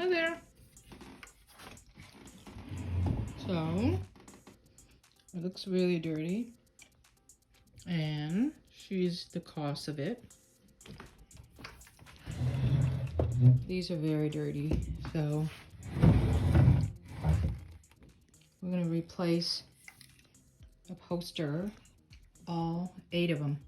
Hi there. So, it looks really dirty. And she's the cause of it. These are very dirty. So, we're going to replace Upholstery, all 8 of them.